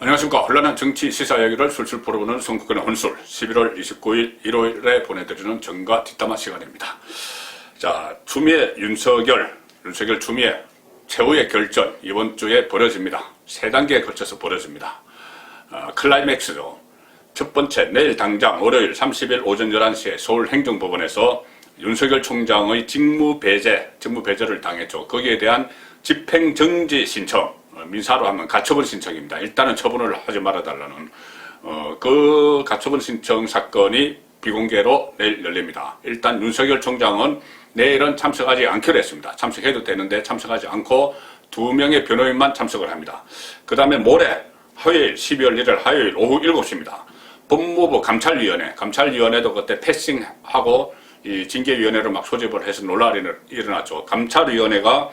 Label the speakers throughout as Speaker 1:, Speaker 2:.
Speaker 1: 안녕하십니까. 혼란한 정치 시사 이야기를 술술 풀어보는 선거권의 혼술 11월 29일 일요일에 보내드리는 정가 뒷담화 시간입니다. 자, 추미애 윤석열 추미애 최후의 결전 이번 주에 벌어집니다. 세 단계에 걸쳐서 벌어집니다. 클라이맥스죠. 첫 번째, 내일 당장 월요일 30일 오전 11시에 서울행정법원에서 윤석열 총장의 직무배제를 당했죠. 거기에 대한 집행정지 신청, 민사로 하면 가처분 신청입니다. 일단은 처분을 하지 말아달라는 그 가처분 신청 사건이 비공개로 내일 열립니다. 일단 윤석열 총장은 내일은 참석하지 않기로 했습니다. 참석해도 되는데 참석하지 않고 2명의 변호인만 참석을 합니다. 그 다음에 모레 화요일 12월 1일 화요일 오후 7시입니다. 법무부 감찰위원회도 그때 패싱하고 이 징계위원회를 막 소집을 해서 논란이 일어났죠. 감찰위원회가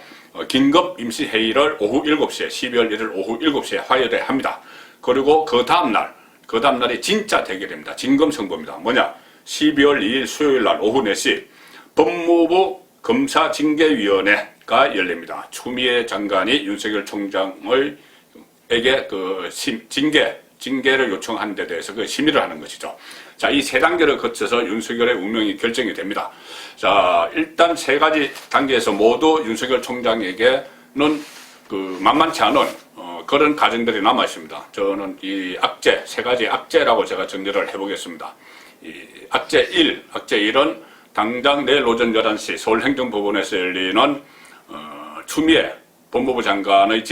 Speaker 1: 긴급 임시회의를 오후 7시에 12월 1일 오후 7시에 화요일에 합니다. 그리고 그 다음날이 진짜 대결입니다. 진검승부입니다. 뭐냐? 12월 2일 수요일날 오후 4시 법무부 검사징계위원회가 열립니다. 추미애 장관이 윤석열 총장에게 그 징계를 요청하는 데 대해서 그 심의를 하는 것이죠. 자, 이 세 단계를 거쳐서 윤석열의 운명이 결정이 됩니다. 자, 일단 세 가지 단계에서 모두 윤석열 총장에게는 그 만만치 않은 그런 과정들이 남아 있습니다. 저는 이 악재, 세 가지 악재라고 제가 정리를 해보겠습니다. 이 악재 1은 당장 내일 오전 11시 서울행정법원에서 열리는 추미애 법무부 장관의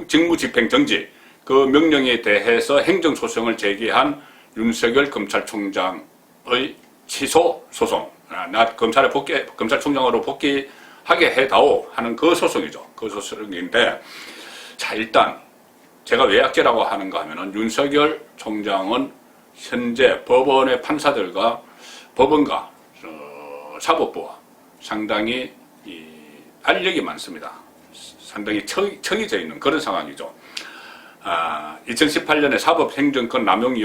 Speaker 1: 직무집행정지 그 명령에 대해서 행정소송을 제기한 윤석열 검찰총장의 취소 소송, 나 검찰총장으로 복귀하게 해다오 하는 그 소송이죠. 그 소송인데, 자, 일단 제가 왜 악재라고 하는가 하면은 윤석열 총장은 현재 법원의 판사들과 법원과 사법부와 상당히 알력이 많습니다. 상당히 척이 져 있는 그런 상황이죠. 2018년에 사법행정권 남용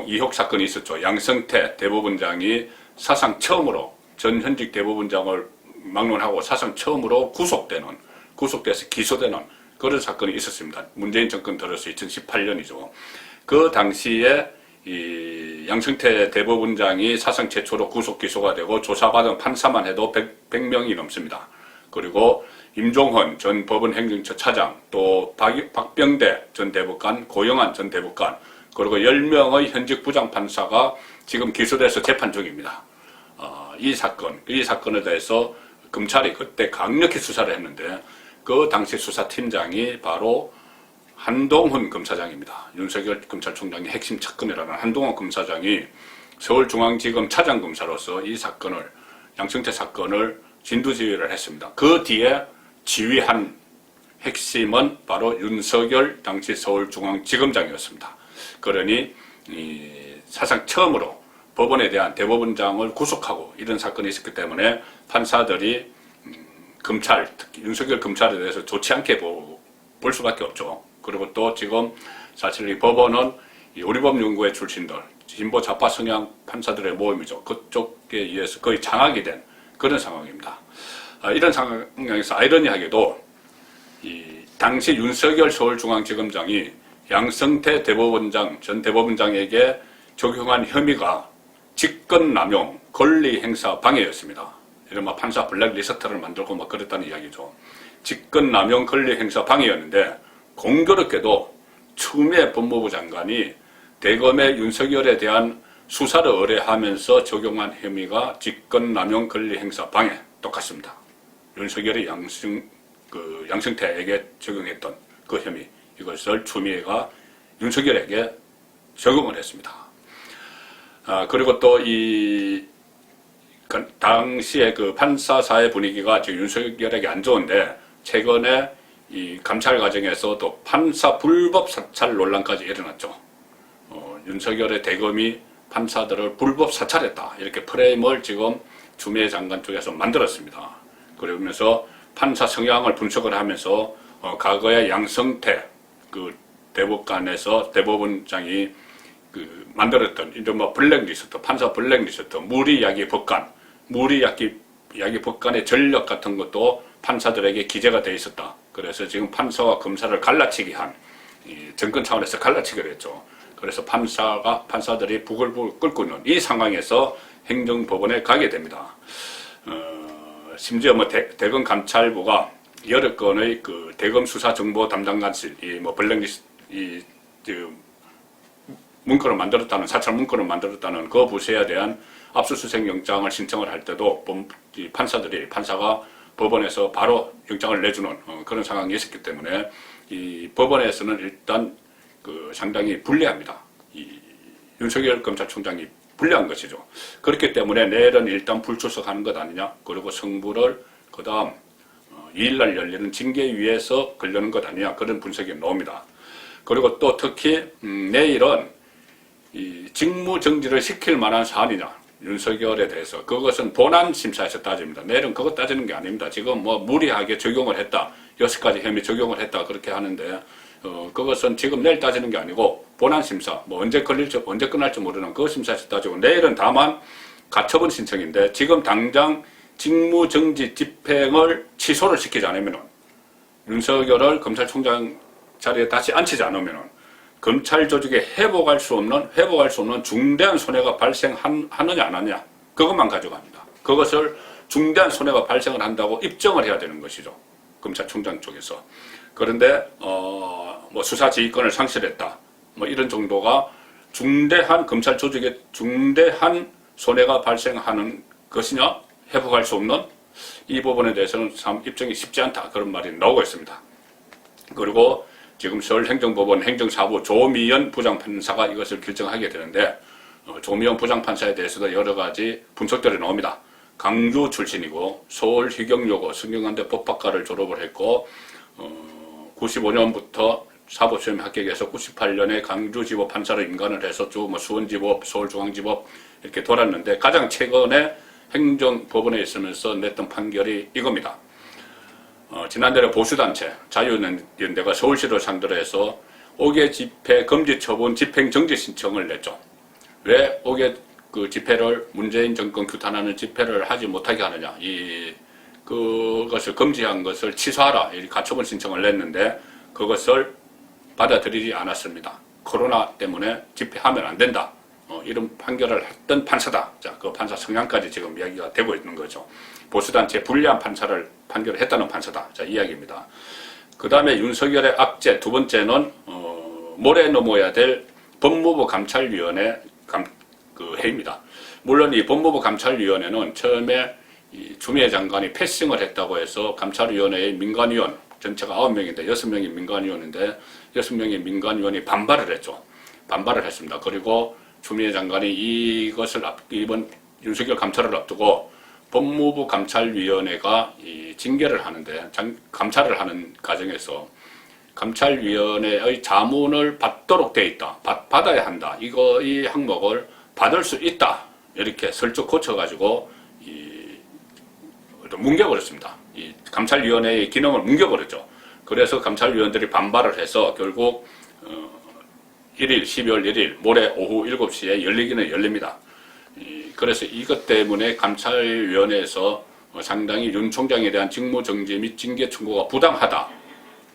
Speaker 1: 이혹 사건이 있었죠. 양성태 대법원장이 사상 처음으로 전 현직 대법원장을 막론하고 사상 처음으로 구속돼서 기소되는 그런 사건이 있었습니다. 문재인 정권 들어서 2018년이죠. 그 당시에 이 양성태 대법원장이 사상 최초로 구속 기소가 되고 조사받은 판사만 해도 100명이 넘습니다. 그리고 임종헌 전 법원행정처 차장, 또 박병대 전 대법관, 고영한 전 대법관, 그리고 10명의 현직 부장판사가 지금 기소돼서 재판 중입니다. 이 사건에 대해서 검찰이 그때 강력히 수사를 했는데 그 당시 수사팀장이 바로 한동훈 검사장입니다. 윤석열 검찰총장의 핵심 측근이라는 한동훈 검사장이 서울중앙지검 차장검사로서 이 사건을, 양성태 사건을 진두지휘를 했습니다. 그 뒤에 지휘한 핵심은 바로 윤석열 당시 서울중앙지검장이었습니다. 그러니 사상 처음으로 법원에 대한 대법원장을 구속하고 이런 사건이 있었기 때문에 판사들이 특히 윤석열 검찰에 대해서 좋지 않게 볼 수밖에 없죠. 그리고 또 지금 사실 이 법원은 우리법연구회 출신들, 진보 좌파 성향 판사들의 모임이죠. 그쪽에 의해서 거의 장악이 된 그런 상황입니다. 이런 상황에서 아이러니하게도 당시 윤석열 서울중앙지검장이 양성태 전 대법원장에게 적용한 혐의가 직권남용, 권리행사 방해였습니다. 이른바 판사 블랙리스트를 만들고 막 그랬다는 이야기죠. 직권남용, 권리행사 방해였는데 공교롭게도 추미애 법무부 장관이 대검의 윤석열에 대한 수사를 의뢰하면서 적용한 혐의가 직권남용, 권리행사 방해 똑같습니다. 윤석열이 양성태에게 적용했던 그 혐의, 이것을 추미애가 윤석열에게 적용을 했습니다. 그리고 또 당시에 그 판사사의 분위기가 지금 윤석열에게 안 좋은데 최근에 이 감찰 과정에서 또 판사 불법 사찰 논란까지 일어났죠. 윤석열의 대검이 판사들을 불법 사찰했다, 이렇게 프레임을 지금 추미애 장관 쪽에서 만들었습니다. 그러면서 판사 성향을 분석을 하면서 과거에 양성태 그 대법원장이 만들었던 이른바 블랙리스트, 판사 블랙리스트, 무리야기 법관의 전력 같은 것도 판사들에게 기재가 되어 있었다. 그래서 지금 판사와 검사를 갈라치기 한 이 정권 차원에서 갈라치기로 했죠. 그래서 판사들이 부글부글 끓고 있는 이 상황에서 행정법원에 가게 됩니다. 심지어 뭐 대검 감찰부가 여러 건의 그 대검 수사 정보 담당관실, 블랙리스트, 문건을 만들었다는, 사찰 문건을 만들었다는 그 부서에 대한 압수수색 영장을 신청을 할 때도 판사가 법원에서 바로 영장을 내주는 그런 상황이 있었기 때문에 이 법원에서는 일단 상당히 불리합니다. 이 윤석열 검찰총장이 불리한 것이죠. 그렇기 때문에 내일은 일단 불출석하는 것 아니냐, 그리고 성부를 그 다음 2일날 열리는 징계위에서 걸려는 것 아니냐, 그런 분석이 나옵니다. 그리고 또 특히 내일은 이 직무정지를 시킬 만한 사안이냐, 윤석열에 대해서 그것은 본안심사에서 따집니다. 내일은 그것 따지는 게 아닙니다. 지금 뭐 무리하게 적용을 했다, 6가지 혐의 적용을 했다 그렇게 하는데 그것은 지금 내일 따지는 게 아니고 본안심사, 뭐 언제 끝날지 모르는 그 심사에서 따지고, 내일은 다만 가처분 신청인데 지금 당장 직무정지 집행을 취소를 시키지 않으면, 윤석열을 검찰총장 자리에 다시 앉히지 않으면 검찰 조직에 회복할 수 없는 중대한 손해가 발생하느냐 안 하느냐, 그것만 가져갑니다. 그것을 중대한 손해가 발생을 한다고 입증을 해야 되는 것이죠, 검찰총장 쪽에서. 그런데 뭐 수사 지휘권을 상실했다, 뭐 이런 정도가 중대한 검찰 조직에 중대한 손해가 발생하는 것이냐, 회복할 수 없는, 이 부분에 대해서는 참 입증이 쉽지 않다, 그런 말이 나오고 있습니다. 그리고 지금 서울행정법원 행정사부 조미연 부장판사가 이것을 결정하게 되는데, 조미연 부장판사에 대해서도 여러 가지 분석들이 나옵니다. 강주 출신이고 서울희경여고 성균관대 법학과를 졸업을 했고 95년부터 사법시험 합격해서 98년에 강주지법 판사로 임관을 해서 쭉 뭐 수원지법, 서울중앙지법 이렇게 돌았는데, 가장 최근에 행정법원에 있으면서 냈던 판결이 이겁니다. 지난달에 보수단체 자유연대가 서울시를 상대로 해서 5개 집회 금지 처분 집행정지 신청을 냈죠. 왜 5개 그 집회를, 문재인 정권 규탄하는 집회를 하지 못하게 하느냐, 그것을 금지한 것을 취소하라, 이 가처분 신청을 냈는데 그것을 받아들이지 않았습니다. 코로나 때문에 집회하면 안 된다, 이런 판결을 했던 판사다. 자, 그 판사 성향까지 지금 이야기가 되고 있는 거죠. 보수단체 불리한 판사를 판결했다는 판사다. 자, 이야기입니다. 그 다음에 윤석열의 악재 두 번째는 모레 넘어야 될 법무부 감찰위원회 회의입니다. 물론 이 법무부 감찰위원회는 처음에 이 추미애 장관이 패싱을 했다고 해서 감찰위원회의 민간위원 전체가 9명인데 6명이 민간위원인데 6명의 민간위원이 반발을 했죠. 반발을 했습니다. 그리고 추미애 장관이 이번 윤석열 감찰을 앞두고 법무부 감찰위원회가 이 징계를 하는데, 감찰을 하는 과정에서 감찰위원회의 자문을 받도록 돼 있다, 받아야 한다, 이 항목을 받을 수 있다, 이렇게 설정 고쳐가지고 뭉개버렸습니다. 이 감찰위원회의 기능을 뭉개버렸죠. 그래서 감찰위원들이 반발을 해서 결국 12월 1일 모레 오후 7시에 열리기는 열립니다. 그래서 이것 때문에 감찰위원회에서 상당히 윤 총장에 대한 직무정지 및 징계 청구가 부당하다,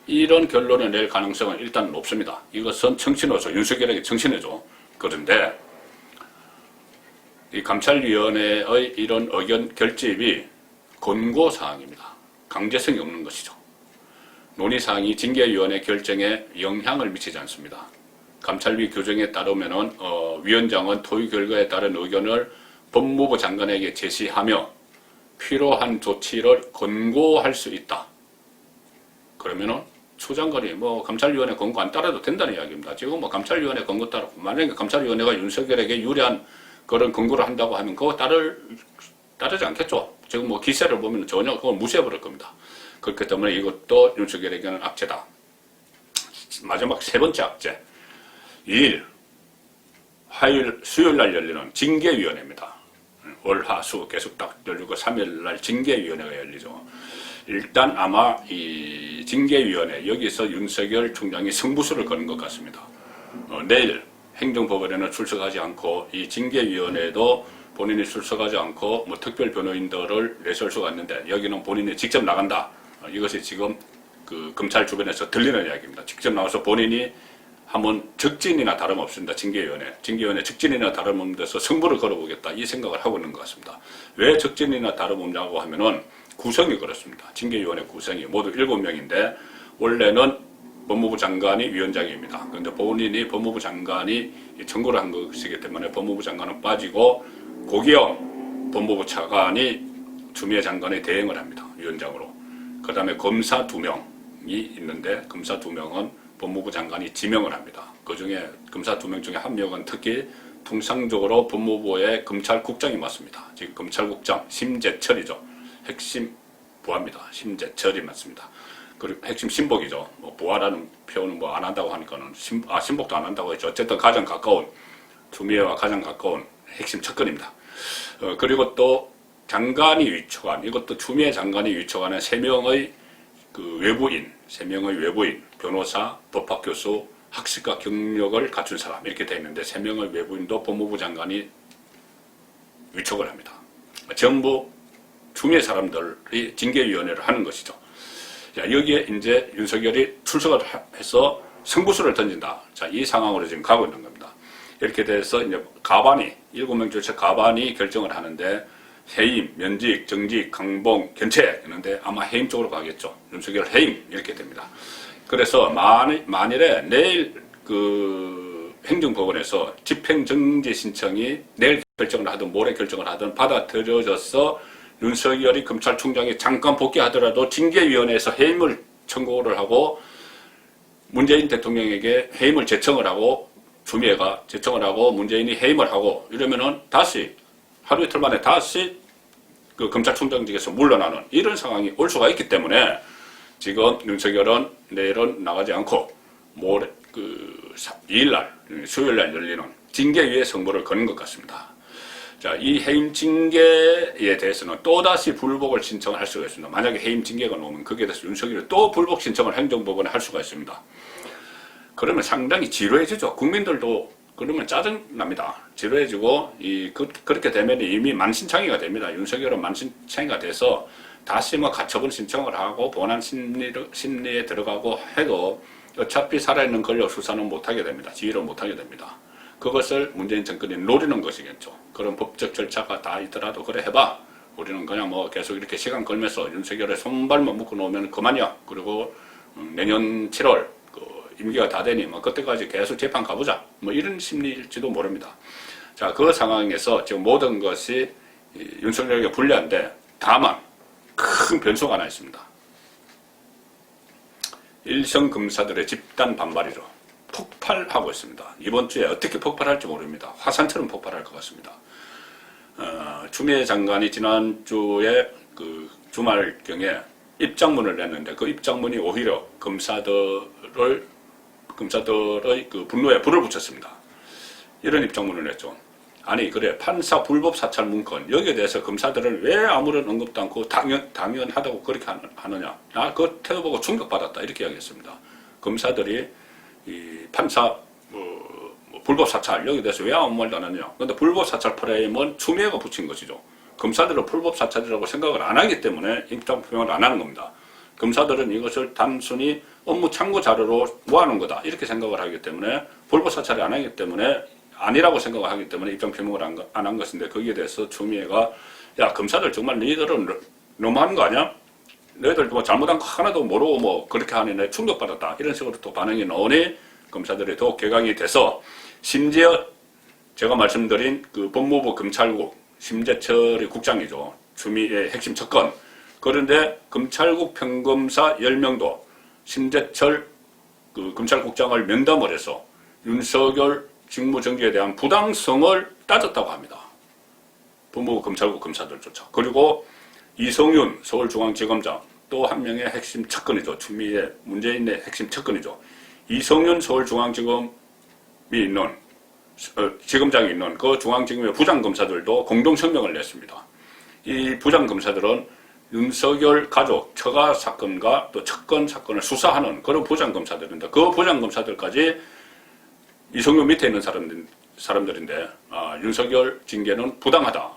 Speaker 1: 이런 결론을 낼 가능성은 일단 높습니다. 이것은 정치노조, 윤석열에게 정치노조. 그런데 이 감찰위원회의 이런 의견 결집이 권고사항입니다. 강제성이 없는 것이죠. 논의사항이 징계위원회 결정에 영향을 미치지 않습니다. 감찰위 규정에 따르면은 위원장은 토의 결과에 따른 의견을 법무부 장관에게 제시하며 필요한 조치를 권고할 수 있다. 그러면은 추 장관이 뭐 감찰위원회 권고 안 따라도 된다는 이야기입니다. 지금 뭐 감찰위원회 권고 따라, 만약에 감찰위원회가 윤석열에게 유리한 그런 권고를 한다고 하면 그거 따르지 않겠죠. 지금 뭐 기세를 보면 전혀 그걸 무시해버릴 겁니다. 그렇기 때문에 이것도 윤석열에게는 악재다. 마지막 세 번째 악재. 2일, 화요일, 수요일날 열리는 징계위원회입니다. 월, 화, 수 계속 딱 열리고 3일날 징계위원회가 열리죠. 일단 아마 이 징계위원회, 여기서 윤석열 총장이 승부수를 거는 것 같습니다. 내일 행정법원에는 출석하지 않고, 이 징계위원회도 본인이 출석하지 않고 뭐 특별 변호인들을 내세울 수가 있는데, 여기는 본인이 직접 나간다. 이것이 지금 그 검찰 주변에서 들리는 이야기입니다. 직접 나와서 본인이 한번 적진이나 다름없습니다. 징계위원회 적진이나 다름없는 데서 승부를 걸어보겠다 이 생각을 하고 있는 것 같습니다. 왜 적진이나 다름없냐고 하면은 구성이 그렇습니다. 징계위원회 구성이 모두 7명인데 원래는 법무부 장관이 위원장입니다. 그런데 본인이 법무부 장관이 청구를 한 것이기 때문에 법무부 장관은 빠지고 고기영 법무부 차관이 추미애 장관의 대행을 합니다. 위원장으로. 그 다음에 검사 2명이 있는데 검사 2명은 법무부 장관이 지명을 합니다. 그 중에 검사 2명 중에 한 명은 특히 통상적으로 법무부의 검찰국장이 맡습니다. 지금 검찰국장 심재철이죠. 핵심 부하입니다. 심재철이 맡습니다. 그리고 핵심 신복이죠. 뭐 부하라는 표현은 뭐 안 한다고 하니까는 신복도 안 한다고 했죠. 어쨌든 가장 가까운 추미애와 가장 가까운 핵심 측근입니다. 그리고 또 장관이 위촉한 이것도 추미애 장관이 위촉하는 3명의 그 외부인, 3명의 외부인, 변호사, 법학교수, 학식과 경력을 갖춘 사람 이렇게 되어 있는데 3명의 외부인도 법무부 장관이 위촉을 합니다. 전부 추미애 사람들이 징계위원회를 하는 것이죠. 자, 여기에 이제 윤석열이 출석을 해서 승부수를 던진다. 자, 이 상황으로 지금 가고 있는 겁니다. 이렇게 돼서 이제 가반이, 7명 줄차 가반이 결정을 하는데 해임, 면직, 정직, 강봉, 견책 했는데 아마 해임 쪽으로 가겠죠. 윤석열 해임 이렇게 됩니다. 그래서 만일에 내일 그 행정법원에서 집행정지 신청이 내일 결정을 하든 모레 결정을 하든 받아들여져서 윤석열이 검찰총장이 잠깐 복귀하더라도 징계위원회에서 해임을 청구를 하고 문재인 대통령에게 해임을 제청을 하고 추미애가 제청을 하고 문재인이 해임을 하고 이러면은 다시 하루 이틀 만에 다시 그 검찰총장직에서 물러나는 이런 상황이 올 수가 있기 때문에 지금 윤석열은 내일은 나가지 않고 모레 그 2일날 수요일날 열리는 징계위의 승부를 거는 것 같습니다. 자, 이 해임 징계에 대해서는 또다시 불복을 신청을 할 수가 있습니다. 만약에 해임 징계가 나오면 거기에 대해서 윤석열이 또 불복 신청을 행정법원에 할 수가 있습니다. 그러면 상당히 지루해지죠. 국민들도 그러면 짜증납니다. 지루해지고 그렇게 되면 이미 만신창이가 됩니다. 윤석열은 만신창이가 돼서 다시 뭐 가처분 신청을 하고 본안 심리에 들어가고 해도 어차피 살아있는 권력 수사는 못하게 됩니다. 지휘를 못하게 됩니다. 그것을 문재인 정권이 노리는 것이겠죠. 그런 법적 절차가 다 있더라도 그래 해봐. 우리는 그냥 뭐 계속 이렇게 시간 걸면서 윤석열의 손발만 묶어 놓으면 그만이야. 그리고 내년 7월 그 임기가 다 되니 뭐 그때까지 계속 재판 가보자. 뭐 이런 심리일지도 모릅니다. 자, 그 상황에서 지금 모든 것이 윤석열에게 불리한데 다만 큰 변수가 하나 있습니다. 일선 검사들의 집단 반발이죠. 폭발하고 있습니다. 이번 주에 어떻게 폭발할지 모릅니다. 화산처럼 폭발할 것 같습니다. 추미애 장관이 지난주에 그 주말경에 입장문을 냈는데 그 입장문이 오히려 검사들의 그 분노에 불을 붙였습니다. 이런 입장문을 냈죠. 아니 그래 판사 불법 사찰 문건 여기에 대해서 검사들은 왜 아무런 언급도 않고 당연하다고 그렇게 하느냐. 나 그거 태워보고 충격받았다 이렇게 이야기했습니다. 검사들이 이 판사 불법 사찰 여기에 대해서 왜 아무 말도 안 하느냐. 그런데 불법 사찰 프레임은 추미애가 붙인 것이죠. 검사들은 불법 사찰이라고 생각을 안 하기 때문에 입장 표명을 안 하는 겁니다. 검사들은 이것을 단순히 업무 참고 자료로 모아놓은 거다 이렇게 생각을 하기 때문에 불법 사찰을 안 하기 때문에 아니라고 생각을 하기 때문에 입장 표명을 안 한 것인데 거기에 대해서 추미애가 야 검사들 정말 너희들은 너무하는 거 아니야? 너희들 뭐 잘못한 거 하나도 모르고 뭐 그렇게 하니 내 충격받았다 이런 식으로 또 반응이 나오니 검사들이 더 개강이 돼서 심지어 제가 말씀드린 그 법무부 검찰국 심재철이 국장이죠. 추미애 핵심 측근. 그런데 검찰국 평검사 10명도 심재철 그 검찰국장을 면담을 해서 윤석열 직무정지에 대한 부당성을 따졌다고 합니다. 법무부 검찰국 검사들조차. 그리고 이성윤 서울중앙지검장 또 한 명의 핵심 측근이죠. 추미애 문재인의 핵심 측근이죠. 이성윤 서울중앙지검이 있는 지검장이 있는 그 중앙지검의 부장검사들도 공동성명을 냈습니다. 이 부장검사들은 윤석열 가족 처가 사건과 또 측근 사건을 수사하는 그런 부장검사들인데 그 부장검사들까지 이성윤 밑에 있는 사람들인데 윤석열 징계는 부당하다.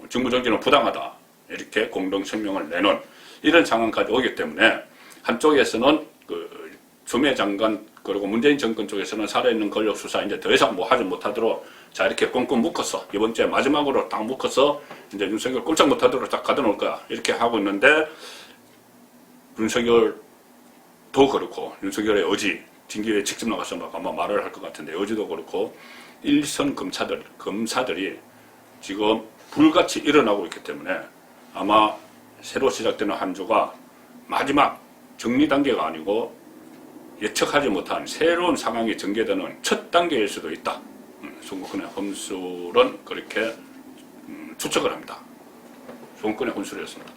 Speaker 1: 직무정지는 부당하다. 이렇게 공동성명을 내는 이런 상황까지 오기 때문에 한쪽에서는 그 추미애 장관 그리고 문재인 정권 쪽에서는 살아있는 권력 수사 이제 더 이상 뭐 하지 못하도록 자 이렇게 꽁꽁 묶었어. 이번 주에 마지막으로 딱 묶어서 이제 윤석열 꼼짝 못하도록 딱 가둬놓을 거야. 이렇게 하고 있는데 윤석열도 그렇고 윤석열의 의지 징계에 직접 나가서 막 아마 말을 할 것 같은데 의지도 그렇고 일선 검사들이 지금 불같이 일어나고 있기 때문에 아마 새로 시작되는 한 주가 마지막 정리 단계가 아니고 예측하지 못한 새로운 상황이 전개되는 첫 단계일 수도 있다. 송국근의 혼술은 그렇게 추측을 합니다. 송국근의 혼술이었습니다.